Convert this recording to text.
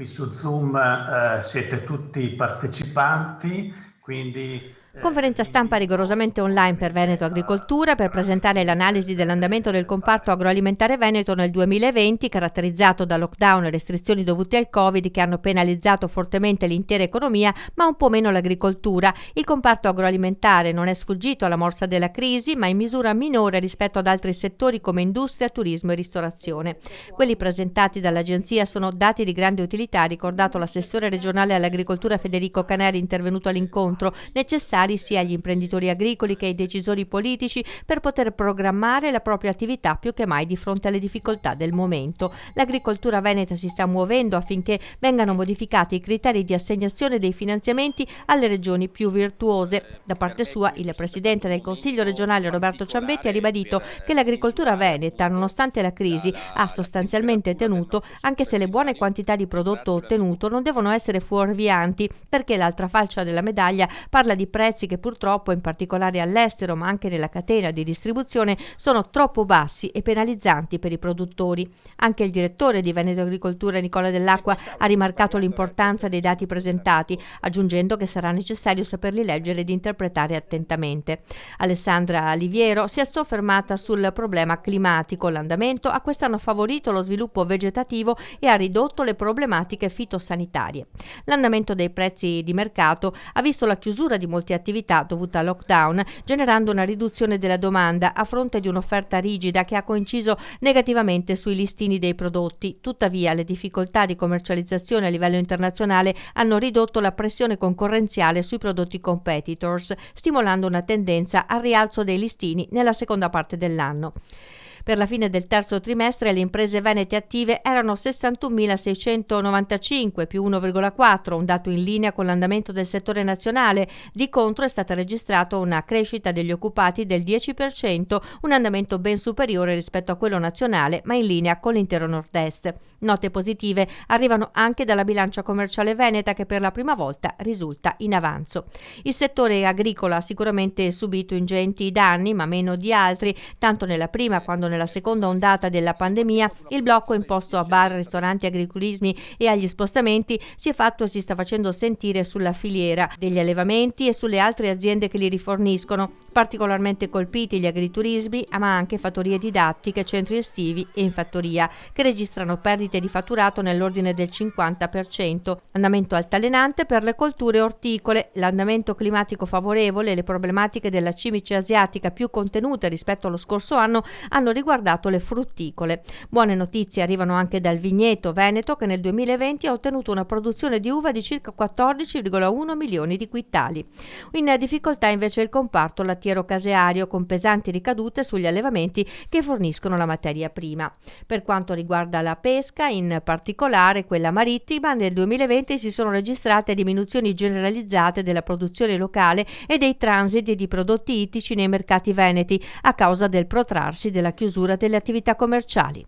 qui su Zoom siete tutti partecipanti, quindi... Conferenza stampa rigorosamente online per Veneto Agricoltura per presentare l'analisi dell'andamento del comparto agroalimentare veneto nel 2020, caratterizzato da lockdown e restrizioni dovute al Covid che hanno penalizzato fortemente l'intera economia, ma un po' meno l'agricoltura. Il comparto agroalimentare non è sfuggito alla morsa della crisi, ma in misura minore rispetto ad altri settori come industria, turismo e ristorazione. Quelli presentati dall'agenzia sono dati di grande utilità, ha ricordato l'assessore regionale all'agricoltura Federico Caneri, intervenuto all'incontro, necessari sia agli imprenditori agricoli che ai decisori politici per poter programmare la propria attività più che mai di fronte alle difficoltà del momento. L'agricoltura veneta si sta muovendo affinché vengano modificati i criteri di assegnazione dei finanziamenti alle regioni più virtuose. Da parte sua, il presidente del Consiglio regionale Roberto Ciambetti ha ribadito che l'agricoltura veneta, nonostante la crisi, ha sostanzialmente tenuto, anche se le buone quantità di prodotto ottenuto non devono essere fuorvianti, perché l'altra faccia della medaglia parla di prezzi che purtroppo, in particolare all'estero, ma anche nella catena di distribuzione, sono troppo bassi e penalizzanti per i produttori. Anche il direttore di Veneto Agricoltura, Nicola Dell'Acqua, ha rimarcato l'importanza dei dati presentati, aggiungendo che sarà necessario saperli leggere ed interpretare attentamente. Alessandra Liviero si è soffermata sul problema climatico. L'andamento a quest'anno ha favorito lo sviluppo vegetativo e ha ridotto le problematiche fitosanitarie. L'andamento dei prezzi di mercato ha visto la chiusura di molte attività dovuta al lockdown, generando una riduzione della domanda a fronte di un'offerta rigida che ha coinciso negativamente sui listini dei prodotti. Tuttavia, le difficoltà di commercializzazione a livello internazionale hanno ridotto la pressione concorrenziale sui prodotti competitors, stimolando una tendenza al rialzo dei listini nella seconda parte dell'anno. Per la fine del terzo trimestre le imprese venete attive erano 61.695, più 1,4, un dato in linea con l'andamento del settore nazionale. Di contro è stata registrata una crescita degli occupati del 10%, un andamento ben superiore rispetto a quello nazionale, ma in linea con l'intero nord-est. Note positive arrivano anche dalla bilancia commerciale veneta, che per la prima volta risulta in avanzo. Il settore agricolo ha sicuramente subito ingenti danni, ma meno di altri, tanto nella prima quando nella seconda ondata della pandemia il blocco imposto a bar, ristoranti, agriturismi e agli spostamenti si è fatto e si sta facendo sentire sulla filiera degli allevamenti e sulle altre aziende che li riforniscono. Particolarmente colpiti gli agriturismi, ma anche fattorie didattiche, centri estivi e in fattoria, che registrano perdite di fatturato nell'ordine del 50%. Andamento altalenante per le colture orticole, l'andamento climatico favorevole e le problematiche della cimice asiatica più contenute rispetto allo scorso anno hanno riguardato le frutticole. Buone notizie arrivano anche dal vigneto veneto, che nel 2020 ha ottenuto una produzione di uva di circa 14,1 milioni di quintali. In difficoltà invece il comparto lattiero-caseario, con pesanti ricadute sugli allevamenti che forniscono la materia prima. Per quanto riguarda la pesca, in particolare quella marittima, nel 2020 si sono registrate diminuzioni generalizzate della produzione locale e dei transiti di prodotti ittici nei mercati veneti a causa del protrarsi della chiusura delle attività commerciali.